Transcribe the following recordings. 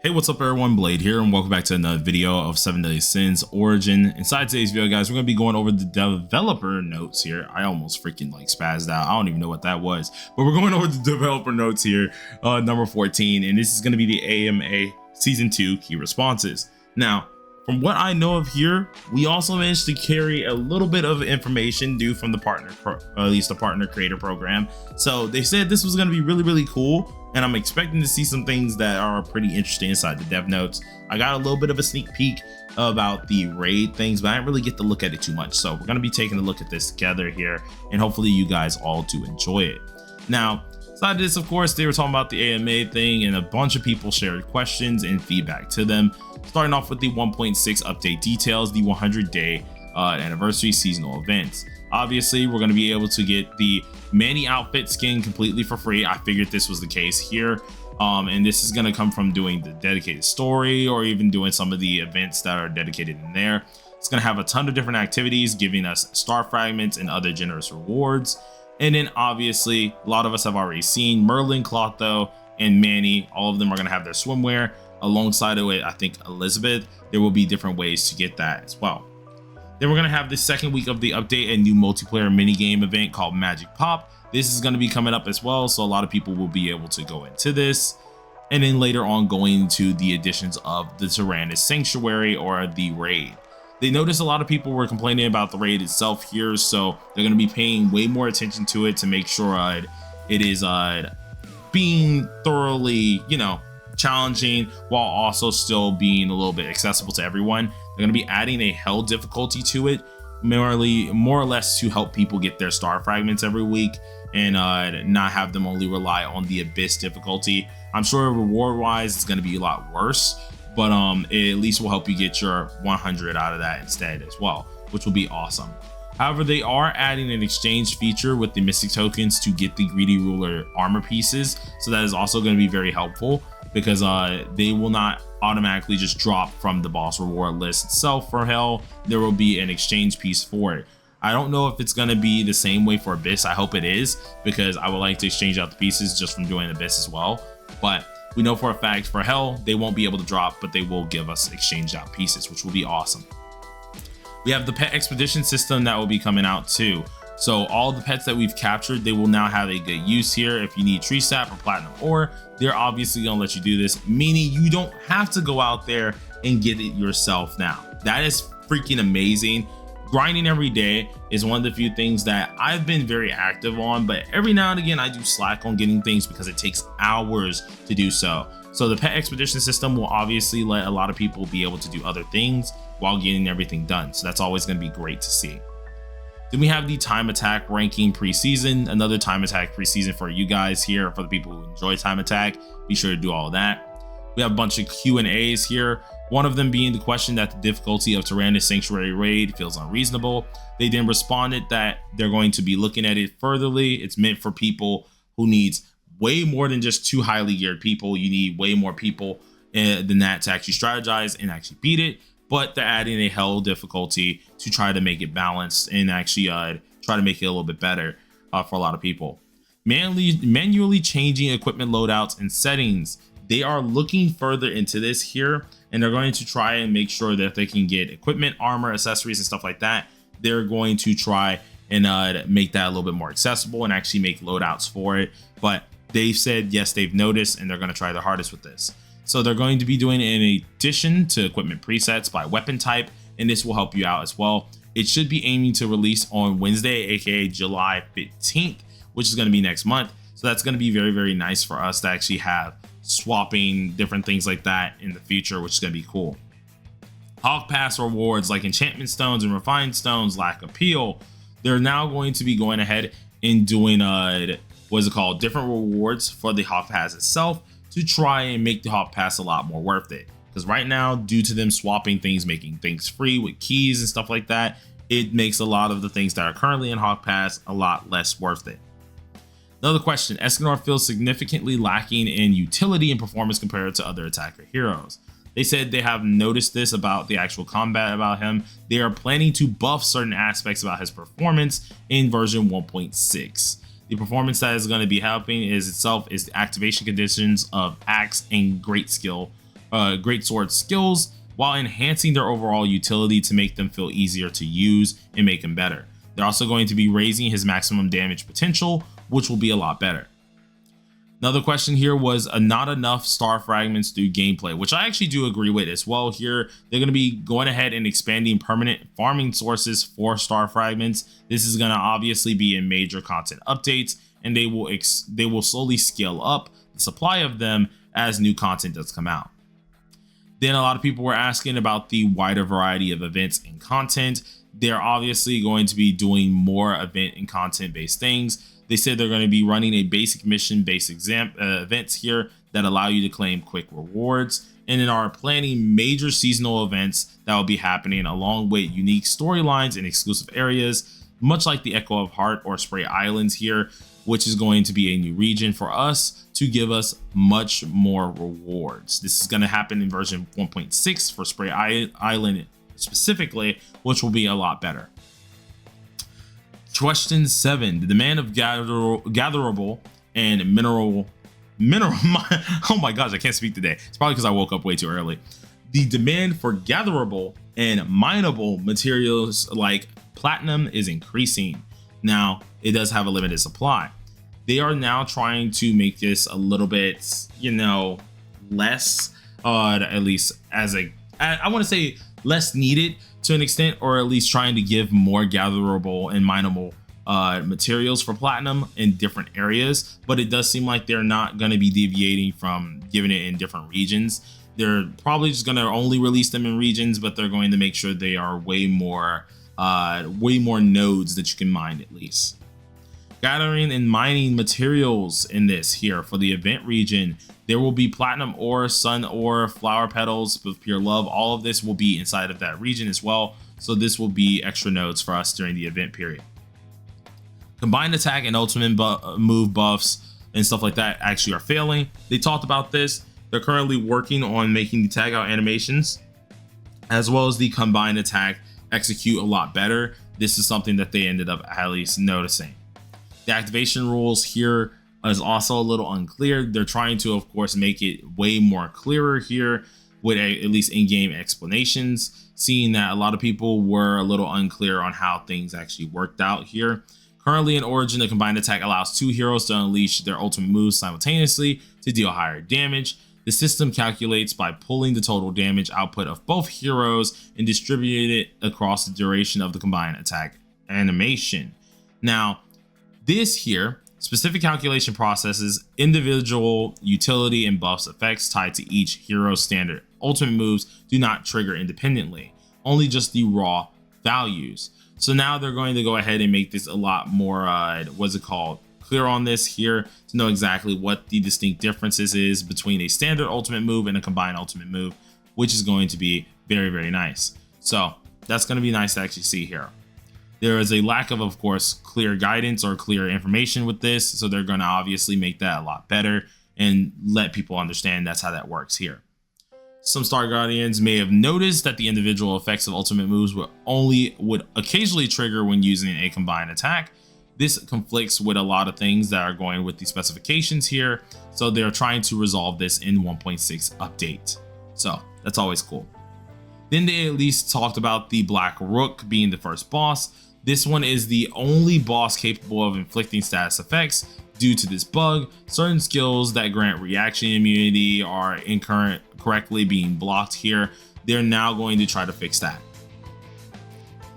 Hey, what's up everyone, Blade here, and welcome back to another video of 7 Deadly Sins Origin. Inside today's video, guys, we're going to be going over the developer notes here. I almost freaking spazzed out. I don't even know what that was, but we're going over the developer notes here, number 14, and this is going to be the AMA Season 2 key responses. Now, from what I know of here, we also managed to carry a little bit of information due from the partner, at least the partner creator program. So they said this was going to be really cool, and I'm expecting to see some things that are pretty interesting inside the dev notes. I got a little bit of a sneak peek about the raid things, but I didn't really get to look at it too much. So we're going to be taking a look at this together here, and hopefully you guys all do enjoy it. Now, aside this, of course, they were talking about the AMA thing, and a bunch of people shared questions and feedback to them. Starting off with the 1.6 update details, the 100-day anniversary seasonal events. Obviously, we're going to be able to get the Manny outfit skin completely for free. I figured this was the case here. And this is going to come from doing the dedicated story or even doing some of the events that are dedicated in there. It's going to have a ton of different activities, giving us star fragments and other generous rewards. And then obviously, a lot of us have already seen Merlin, Clotho, and Manny. All of them are going to have their swimwear. Alongside of it, I think Elizabeth, there will be different ways to get that as well. Then we're going to have the second week of the update, a new multiplayer minigame event called Magic Pop. This is going to be coming up as well, so a lot of people will be able to go into this. And then later on, going to the additions of the Tyrannus Sanctuary or the raid. They noticed a lot of people were complaining about the raid itself here, so they're going to be paying way more attention to it to make sure it is being thoroughly, challenging while also still being a little bit accessible to everyone. They're going to be adding a hell difficulty to it, more or less to help people get their star fragments every week and not have them only rely on the abyss difficulty. I'm sure reward wise it's going to be a lot worse, but it at least will help you get your 100 out of that instead as well, which will be awesome. However, they are adding an exchange feature with the mystic tokens to get the greedy ruler armor pieces, so that is also going to be very helpful, because they will not automatically just drop from the boss reward list itself for hell. There will be an exchange piece for it. I don't know if it's going to be the same way for Abyss. I hope it is, because I would like to exchange out the pieces just from doing Abyss as well. But we know for a fact for hell, they won't be able to drop, but they will give us exchange out pieces, which will be awesome. We have the pet expedition system that will be coming out too. So all the pets that we've captured, they will now have a good use here. If you need tree sap or platinum ore, they're obviously gonna let you do this, meaning you don't have to go out there and get it yourself now. That is freaking amazing. Grinding every day is one of the few things that I've been very active on, but every now and again I do slack on getting things because it takes hours to do so. So the pet expedition system will obviously let a lot of people be able to do other things while getting everything done. So that's always going to be great to see. Then we have the time attack ranking preseason, another time attack preseason for you guys here. For the people who enjoy time attack, be sure to do all of that. We have a bunch of Q&As here. One of them being the question that the difficulty of Tyrannus Sanctuary raid feels unreasonable. They then responded that they're going to be looking at it furtherly. It's meant for people who needs way more than just 2 highly geared people. You need way more people than that to actually strategize and actually beat it. But they're adding a hell difficulty to try to make it balanced and actually try to make it a little bit better for a lot of people. Manually changing equipment loadouts and settings. They are looking further into this here, and they're going to try and make sure that they can get equipment, armor, accessories, and stuff like that. They're going to try and make that a little bit more accessible and actually make loadouts for it. But they've said, yes, they've noticed, and they're going to try their hardest with this. So they're going to be doing an addition to equipment presets by weapon type, and this will help you out as well. It should be aiming to release on Wednesday, aka July 15th, which is going to be next month. So that's going to be very nice for us to actually have swapping different things like that in the future, which is going to be cool. Hawk Pass rewards like enchantment stones and refined stones lack appeal. They're now going to be going ahead and doing different rewards for the Hawk Pass itself, to try and make the Hawk Pass a lot more worth it. Because right now, due to them swapping things, making things free with keys and stuff like that, it makes a lot of the things that are currently in Hawk Pass a lot less worth it. Another question, Escanor feels significantly lacking in utility and performance compared to other attacker heroes. They said they have noticed this about the actual combat about him. They are planning to buff certain aspects about his performance in version 1.6. The performance that is going to be helping is the activation conditions of Axe and Great Skill great sword skills while enhancing their overall utility to make them feel easier to use and make him better. They're also going to be raising his maximum damage potential, which will be a lot better. Another question here was not enough star fragments through gameplay, which I actually do agree with as well. Here they're going to be going ahead and expanding permanent farming sources for star fragments. This is going to obviously be in major content updates, and they will slowly scale up the supply of them as new content does come out. Then a lot of people were asking about the wider variety of events and content. They're obviously going to be doing more event and content based things. They said they're going to be running a basic mission based events here that allow you to claim quick rewards, and then are planning major seasonal events that will be happening along with unique storylines and exclusive areas, much like the Echo of Heart or Spray Islands here, which is going to be a new region for us to give us much more rewards. This is going to happen in version 1.6 for Spray Island specifically, which will be a lot better. Question 7, the demand of gatherable and mineral oh my gosh, I can't speak today. It's probably because I woke up way too early. The demand for gatherable and mineable materials like platinum is increasing. Now, it does have a limited supply. They are now trying to make this a little bit, less, at least I want to say less needed to an extent, or at least trying to give more gatherable and mineable materials for platinum in different areas. But it does seem like they're not going to be deviating from giving it in different regions. They're probably just going to only release them in regions, but they're going to make sure they are way more nodes that you can mine at least. Gathering and mining materials in this here for the event region. There will be platinum ore, sun ore, flower petals with pure love. All of this will be inside of that region as well. So this will be extra nodes for us during the event period. Combined attack and ultimate move buffs and stuff like that actually are failing. They talked about this. They're currently working on making the tag out animations as well as the combined attack execute a lot better. This is something that they ended up at least noticing. The activation rules here is also a little unclear. They're trying to, of course, make it way more clearer here with at least in-game explanations, seeing that a lot of people were a little unclear on how things actually worked out here. Currently in Origin, the combined attack allows 2 heroes to unleash their ultimate moves simultaneously to deal higher damage. The system calculates by pulling the total damage output of both heroes and distribute it across the duration of the combined attack animation. Now, this here, specific calculation processes individual utility and buffs effects tied to each hero's standard ultimate moves do not trigger independently, only just the raw values. So now they're going to go ahead and make this a lot more, clear on this here to know exactly what the distinct differences is between a standard ultimate move and a combined ultimate move, which is going to be very, very nice. So that's going to be nice to actually see here. There is a lack of course, clear guidance or clear information with this. So they're going to obviously make that a lot better and let people understand that's how that works here. Some Star Guardians may have noticed that the individual effects of ultimate moves would occasionally trigger when using a combined attack. This conflicts with a lot of things that are going with the specifications here. So they're trying to resolve this in 1.6 update. So that's always cool. Then they at least talked about the Black Rook being the first boss. This one is the only boss capable of inflicting status effects. Due to this bug, certain skills that grant reaction immunity are incorrectly being blocked here. They're now going to try to fix that.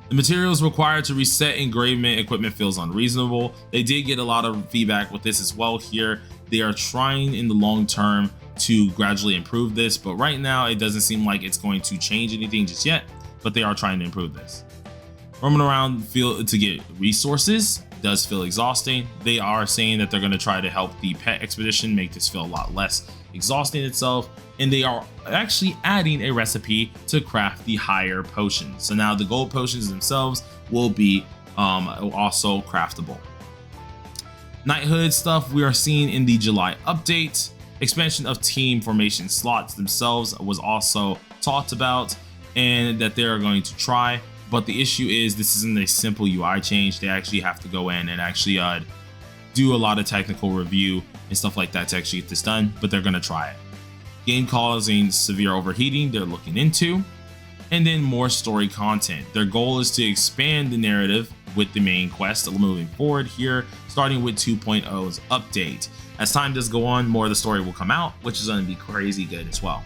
The materials required to reset engravement equipment feels unreasonable. They did get a lot of feedback with this as well here. They are trying in the long term to gradually improve this, but right now it doesn't seem like it's going to change anything just yet, but they are trying to improve this. Roaming around to get resources does feel exhausting. They are saying that they're going to try to help the pet expedition make this feel a lot less exhausting itself, and they are actually adding a recipe to craft the higher potions. So now the gold potions themselves will be also craftable. Knighthood stuff we are seeing in the July update. Expansion of team formation slots themselves was also talked about and that they are going to try. But the issue is this isn't a simple UI change. They actually have to go in and actually do a lot of technical review and stuff like that to actually get this done, but they're going to try it. game causing severe overheating they're looking into, and then more story content. Their goal is to expand the narrative with the main quest moving forward here, starting with 2.0's update. As time does go on, more of the story will come out, which is going to be crazy good as well.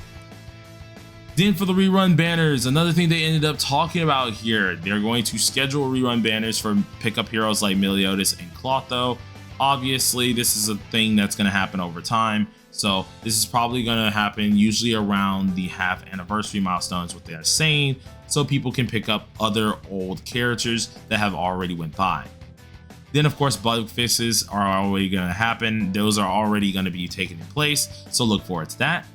Then for the rerun banners, another thing they ended up talking about here, they're going to schedule rerun banners for pickup heroes like Meliodas and Clotho. Obviously, this is a thing that's going to happen over time, so this is probably going to happen usually around the half anniversary milestones, what they are saying, so people can pick up other old characters that have already went by. Then of course bug fixes are already going to happen. Those are already going to be taking place, so look forward to that.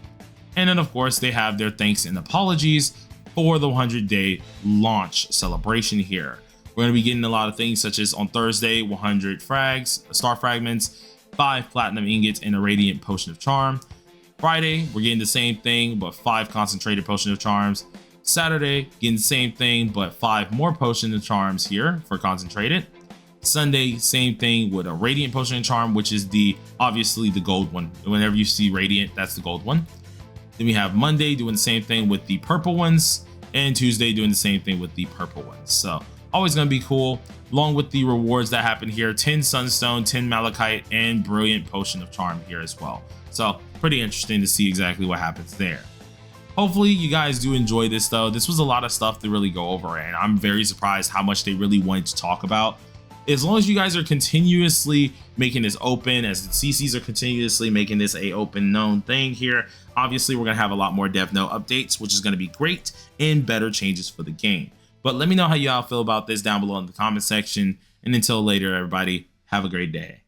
And then of course they have their thanks and apologies for the 100-day launch celebration here. We're going to be getting a lot of things, such as on Thursday 100 frags, star fragments, 5 platinum ingots, and a radiant potion of charm. Friday we're getting the same thing but 5 concentrated potion of charms. Saturday getting the same thing but 5 more potion of charms here for concentrated. Sunday same thing with a radiant potion of charm, which is obviously the gold one. Whenever you see radiant, that's the gold one. Then we have Monday doing the same thing with the purple ones, and Tuesday doing the same thing with the purple ones. So always going to be cool, along with the rewards that happen here: 10 sunstone, 10 malachite, and brilliant potion of charm here as well. So pretty interesting to see exactly what happens there. Hopefully you guys do enjoy this though. This was a lot of stuff to really go over, and I'm very surprised how much they really wanted to talk about. As long as you guys are continuously making this open, as the CCs are continuously making this a open known thing here, obviously we're going to have a lot more dev note updates, which is going to be great, and better changes for the game. But let me know how y'all feel about this down below in the comment section, and until later everybody, have a great day.